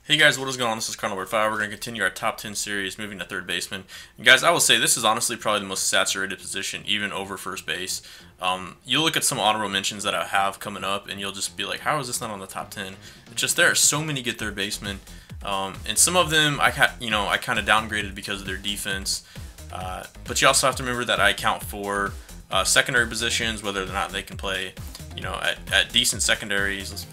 Hey guys, what is going on? This is Honourable. We're going to continue our top 10 series, moving to third baseman. And guys, I will say this is honestly probably the most saturated position, even over first base. You'll look at some honorable mentions that I have coming up, and you'll just be like, how is this not on the top 10? It's just there are so many good third basemen, and some of them I kind of downgraded because of their defense. But you also have to remember that I account for secondary positions, whether or not they can play, at decent secondaries.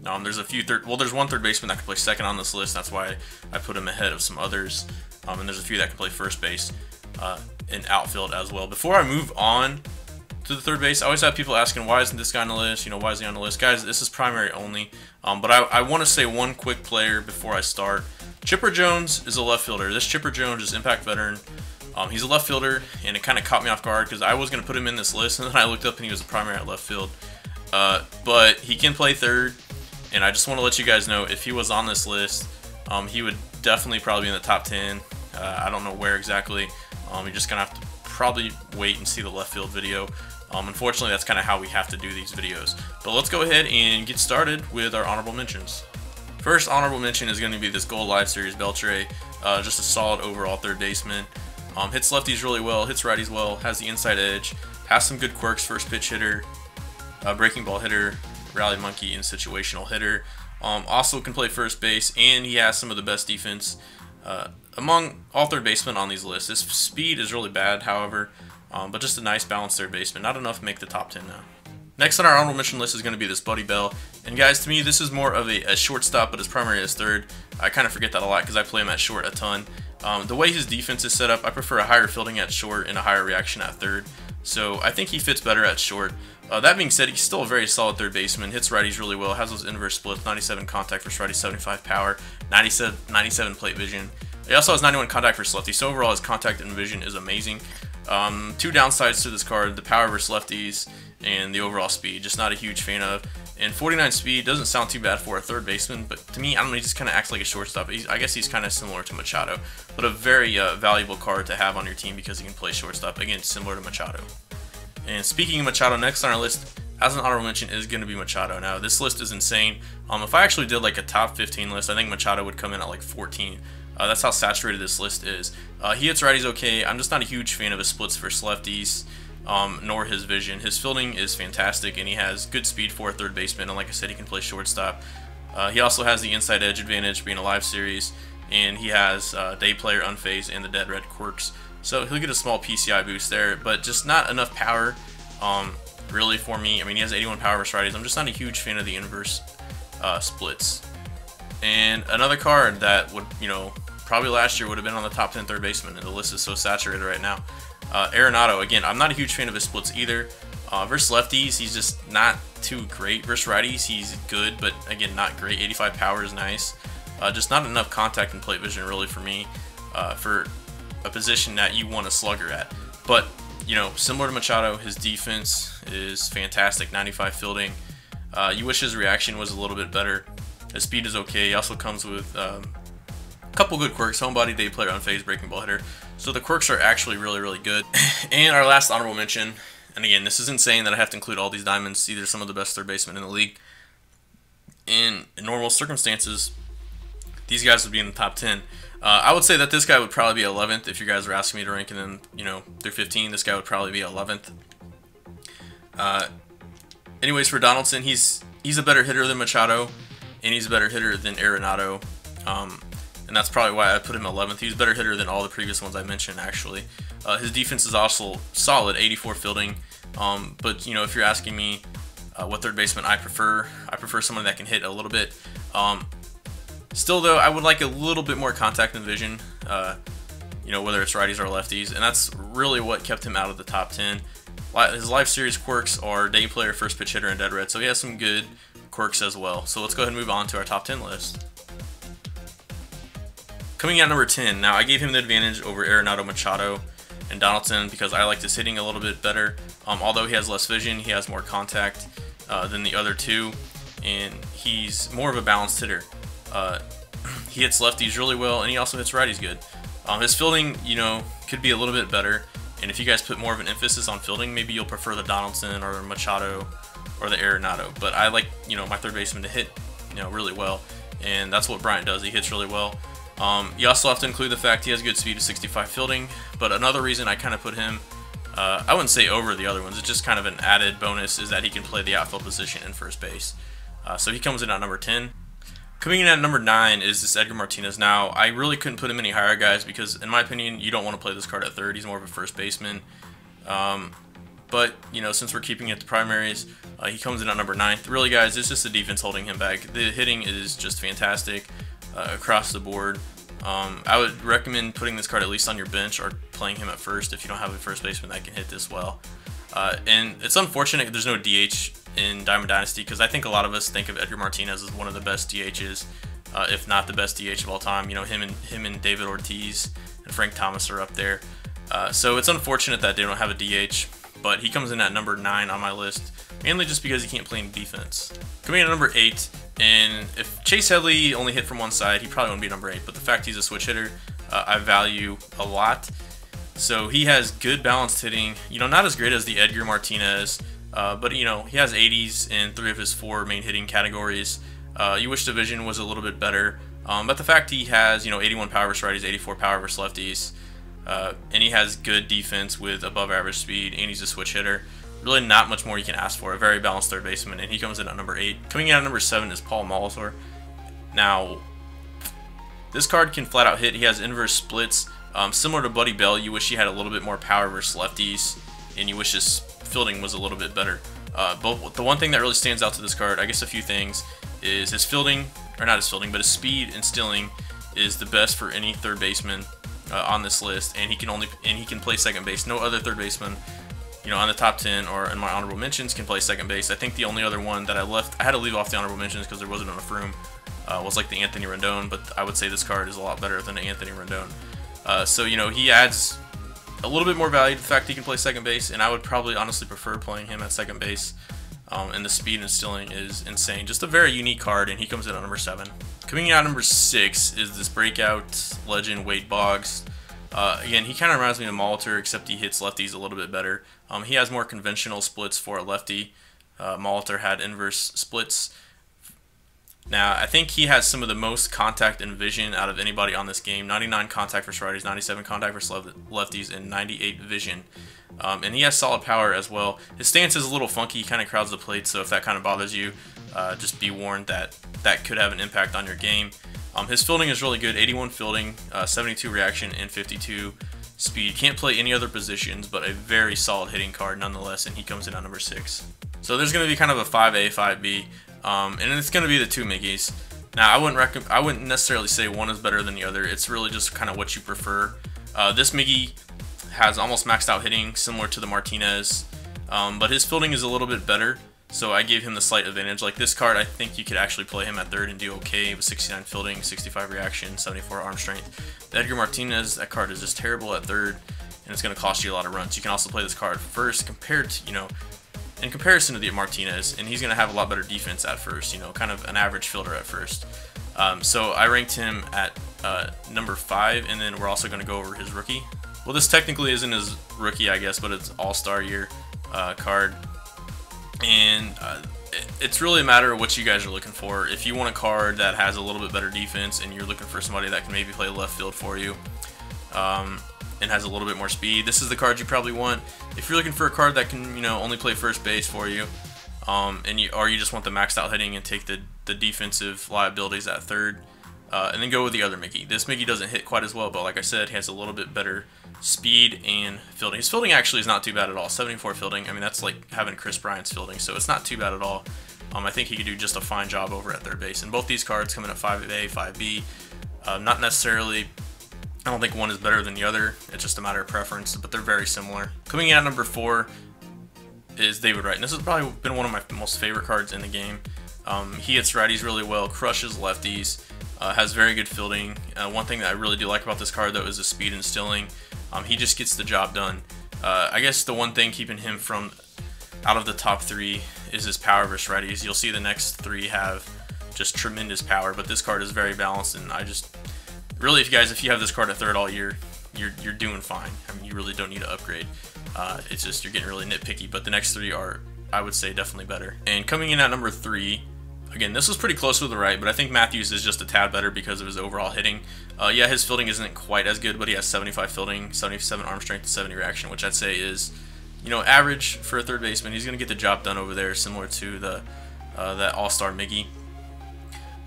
There's one third baseman that can play second on this list. That's why I put him ahead of some others. And there's a few that can play first base and outfield as well. Before I move on to the third base, I always have people asking, why isn't this guy on the list? Why is he on the list? Guys, this is primary only. But I want to say one quick player before I start. Chipper Jones is a left fielder. This Chipper Jones is Impact veteran. He's a left fielder, and it kind of caught me off guard because I was going to put him in this list, and then I looked up and he was a primary at left field. But he can play third. And I just want to let you guys know, if he was on this list, he would definitely probably be in the top 10. I don't know where exactly. You're just going to have to probably wait and see the left field video. Unfortunately, that's kind of how we have to do these videos. But let's go ahead and get started with our honorable mentions. First honorable mention is going to be this Gold Live Series Beltre. Just a solid overall third baseman. Hits lefties really well, hits righties well, has the inside edge, has some good quirks, first pitch hitter, breaking ball hitter, rally monkey, and situational hitter. Also can play first base, and he has some of the best defense among all third basemen on these lists. His speed is really bad, however, but just a nice balanced third baseman. Not enough to make the top 10 now. Next on our honorable mention list is going to be this Buddy Bell. And guys, to me, this is more of a shortstop, but his primary is third. I kind of forget that a lot because I play him at short a ton. The way his defense is set up, I prefer a higher fielding at short and a higher reaction at third. So I think he fits better at short. That being said, he's still a very solid third baseman. Hits righties really well. Has those inverse splits. 97 contact for righties, 75 power, 97 plate vision. He also has 91 contact for lefties. So overall, his contact and vision is amazing. Two downsides to this card: the power versus lefties and the overall speed. Just not a huge fan of. And 49 speed doesn't sound too bad for a third baseman, but to me, I don't know, he just kind of acts like a shortstop. I guess he's kind of similar to Machado, but a very valuable card to have on your team because he can play shortstop. Again, similar to Machado. And speaking of Machado, next on our list, as an honorable mention, is going to be Machado. Now, this list is insane. If I actually did like a top 15 list, I think Machado would come in at like 14. That's how saturated this list is. He hits righties okay. I'm just not a huge fan of his splits versus lefties, nor his vision. His fielding is fantastic, and he has good speed for a third baseman. And like I said, he can play shortstop. He also has the inside edge advantage being a live series, and he has day player, unfazed, and the dead red quirks. So he'll get a small PCI boost there, but just not enough power, really, for me. I mean, he has 81 power versus righties. I'm just not a huge fan of the inverse splits. And another card that would, probably last year would have been on the top 10 third baseman, and the list is so saturated right now. Arenado, again, I'm not a huge fan of his splits either. Versus lefties, he's just not too great. Versus righties, he's good, but again, not great. 85 power is nice. Just not enough contact and plate vision, really, for me, for a position that you want a slugger at. But similar to Machado, his defense is fantastic. 95 fielding. You wish his reaction was a little bit better. His speed is okay. He also comes with a couple good quirks: homebody, day player, unfazed, breaking ball hitter. So the quirks are actually really, really good. And our last honorable mention, and again, this is insane that I have to include all these diamonds. These are some of the best third basemen in the league. In normal circumstances, these guys would be in the top 10. I would say that this guy would probably be 11th if you guys were asking me to rank them, through 15. This guy would probably be 11th. Anyways, for Donaldson, he's a better hitter than Machado, and he's a better hitter than Arenado. And that's probably why I put him 11th. He's a better hitter than all the previous ones I mentioned, actually. His defense is also solid, 84 fielding. But if you're asking me what third baseman I prefer someone that can hit a little bit. Still, though, I would like a little bit more contact and vision, whether it's righties or lefties, and that's really what kept him out of the top 10. His live series quirks are day player, first pitch hitter, and dead red, so he has some good quirks as well. So let's go ahead and move on to our top 10 list. Coming at number 10, now I gave him the advantage over Arenado, Machado, and Donaldson because I like his hitting a little bit better. Although he has less vision, he has more contact than the other two, and he's more of a balanced hitter. He hits lefties really well, and he also hits righties good. His fielding, could be a little bit better, and if you guys put more of an emphasis on fielding, maybe you'll prefer the Donaldson or Machado or the Arenado. But I like, my third baseman to hit, really well. and that's what Bryant does. He hits really well. You also have to include the fact he has good speed of 65 fielding, but another reason I kind of put him, I wouldn't say over the other ones, it's just kind of an added bonus, is that he can play the outfield position in first base. So he comes in at number 10. Coming in at number 9 is this Edgar Martinez. Now, I really couldn't put him any higher, guys, because in my opinion, you don't want to play this card at third. He's more of a first baseman. But, you know, since we're keeping it to primaries, he comes in at number 9. Really, guys, it's just the defense holding him back. The hitting is just fantastic across the board. I would recommend putting this card at least on your bench or playing him at first if you don't have a first baseman that can hit this well. And it's unfortunate there's no DH in Diamond Dynasty, because I think a lot of us think of Edgar Martinez as one of the best DHs, if not the best DH of all time. You know, him and David Ortiz and Frank Thomas are up there. So it's unfortunate that they don't have a DH, but he comes in at number 9 on my list, mainly just because he can't play any defense. Coming in at number 8, and if Chase Headley only hit from one side, he probably wouldn't be number 8, but the fact he's a switch hitter, I value a lot. So he has good balanced hitting, you know, not as great as the Edgar Martinez, but, you know, he has 80s in 3 of his 4 main hitting categories. You wish division was a little bit better, but the fact he has, you know, 81 power versus righties, 84 power versus lefties, and he has good defense with above average speed, and he's a switch hitter, really not much more you can ask for. A very balanced third baseman, and he comes in at number 8. Coming in at number 7 is Molitor. Now, this card can flat out hit. He has inverse splits. Similar to Buddy Bell, you wish he had a little bit more power versus lefties, and you wish his fielding was a little bit better. But the one thing that really stands out to this card, I guess a few things, is his fielding, or not his fielding, but his speed and stealing is the best for any third baseman on this list, and he can play second base. No other third baseman, you know, on the top 10 or in my honorable mentions can play second base. I think the only other one that I had to leave off the honorable mentions because there wasn't enough room, was like the Anthony Rendon, but I would say this card is a lot better than the Anthony Rendon. So, you know, he adds a little bit more value to the fact he can play second base, and I would probably honestly prefer playing him at second base. And the speed and stealing is insane. Just a very unique card, and he comes in at number 7. Coming in at number 6 is this breakout legend, Boggs. Again, he kind of reminds me of Molitor, except he hits lefties a little bit better. He has more conventional splits for a lefty. Molitor had inverse splits. Now, I think he has some of the most contact and vision out of anybody on this game. 99 contact versus righties, 97 contact versus lefties, and 98 vision. And he has solid power as well. His stance is a little funky, he kind of crowds the plate, so if that kind of bothers you, just be warned that that could have an impact on your game. His fielding is really good, 81 fielding, 72 reaction, and 52 speed. Can't play any other positions, but a very solid hitting card nonetheless, and he comes in at number 6. So there's going to be kind of a 5A, 5B, and it's going to be the 2 Miggies. Now, I wouldn't necessarily say one is better than the other. It's really just kind of what you prefer. This Miggy has almost maxed out hitting, similar to the Martinez, but his fielding is a little bit better, so I gave him the slight advantage. Like this card, I think you could actually play him at third and do okay with 69 fielding, 65 reaction, 74 arm strength. The Edgar Martinez, that card is just terrible at third, and it's going to cost you a lot of runs. You can also play this card first compared to, you know, in comparison to the Martinez, and he's going to have a lot better defense at first, you know, kind of an average fielder at first. So I ranked him at number 5, and then we're also going to go over his rookie. Well, this technically isn't his rookie, I guess, but it's All-Star Year card. And it's really a matter of what you guys are looking for. If you want a card that has a little bit better defense and you're looking for somebody that can maybe play left field for you and has a little bit more speed, this is the card you probably want. If you're looking for a card that can, you know, only play first base for you, or you just want the maxed out hitting and take the defensive liabilities at third, and then go with the other Mickey. This Mickey doesn't hit quite as well, but like I said, he has a little bit better speed and fielding. His fielding actually is not too bad at all. 74 fielding. I mean, that's like having Chris Bryant's fielding, so it's not too bad at all. I think he could do just a fine job over at third base. And both these cards come in at 5A, 5B. Not necessarily, I don't think one is better than the other. It's just a matter of preference, but they're very similar. Coming in at number 4 is David Wright. And this has probably been one of my most favorite cards in the game. He hits righties really well, crushes lefties, has very good fielding. One thing that I really do like about this card, though, is the speed and stealing. He just gets the job done. I guess the one thing keeping him from out of the top 3 is his power versus righties. You'll see the next 3 have just tremendous power, but this card is very balanced, and I just really, if you have this card at third all year, you're doing fine. I mean, you really don't need to upgrade. It's just you're getting really nitpicky, but the next 3 are, I would say, definitely better. And coming in at number 3 Again, this was pretty close with the right, but I think Matthews is just a tad better because of his overall hitting. Yeah, his fielding isn't quite as good, but he has 75 fielding, 77 arm strength, 70 reaction, which I'd say is, average for a third baseman. He's going to get the job done over there, similar to that all-star Miggy.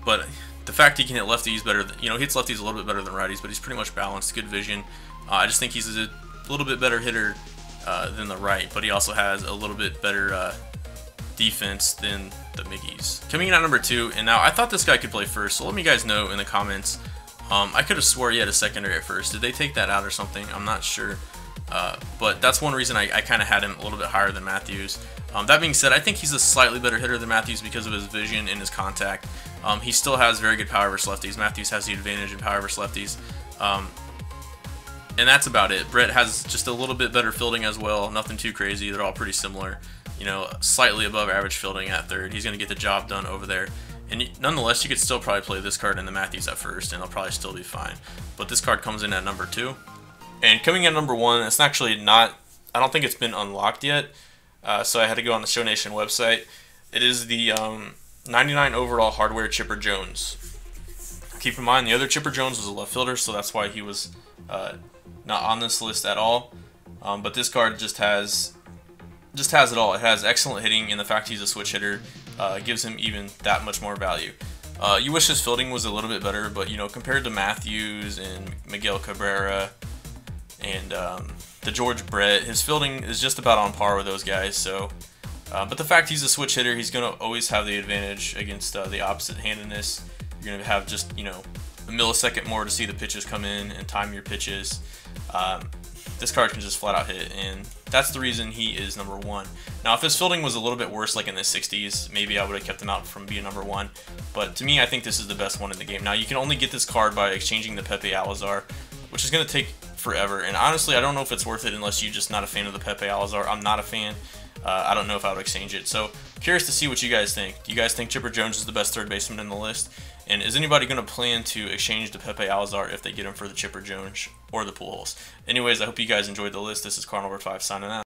But the fact he can hit lefties better, hits lefties a little bit better than righties, but he's pretty much balanced, good vision. I just think he's a little bit better hitter than the right, but he also has a little bit better defense than the Miggies. Coming in at number 2, and now I thought this guy could play first, so let me guys know in the comments. I could have swore he had a secondary at first. Did they take that out or something? I'm not sure. But that's one reason I kind of had him a little bit higher than Matthews. That being said, I think he's a slightly better hitter than Matthews because of his vision and his contact. He still has very good power versus lefties. Matthews has the advantage in power versus lefties. And that's about it. Brett has just a little bit better fielding as well. Nothing too crazy. They're all pretty similar. Slightly above average fielding at third. He's going to get the job done over there. And nonetheless, you could still probably play this card and the Matthews at first, and it'll probably still be fine. But this card comes in at number 2. And coming in at number 1, it's actually not, I don't think it's been unlocked yet. So I had to go on the Show Nation website. It is the 99 overall hardware Chipper Jones. Keep in mind, the other Chipper Jones was a left fielder, so that's why he was not on this list at all. But this card just has it all. It has excellent hitting, and the fact he's a switch hitter gives him even that much more value. You wish his fielding was a little bit better, but compared to Matthews and Miguel Cabrera and the George Brett, his fielding is just about on par with those guys. So, but the fact he's a switch hitter, he's going to always have the advantage against the opposite-handedness. You're going to have just a millisecond more to see the pitches come in and time your pitches. This card can just flat out hit, and that's the reason he is number 1. Now, if his fielding was a little bit worse, like in the 60s, maybe I would have kept him out from being number 1. But to me, I think this is the best one in the game. Now, you can only get this card by exchanging the Pepe Alazar, which is going to take forever. And honestly, I don't know if it's worth it unless you're just not a fan of the Pepe Alazar. I'm not a fan. I don't know if I would exchange it. So, curious to see what you guys think. Do you guys think Chipper Jones is the best third baseman in the list? And is anybody going to plan to exchange the Pepe Alazar if they get him for the Chipper Jones or the Pujols? Anyways, I hope you guys enjoyed the list. This is Honourable 5 signing out.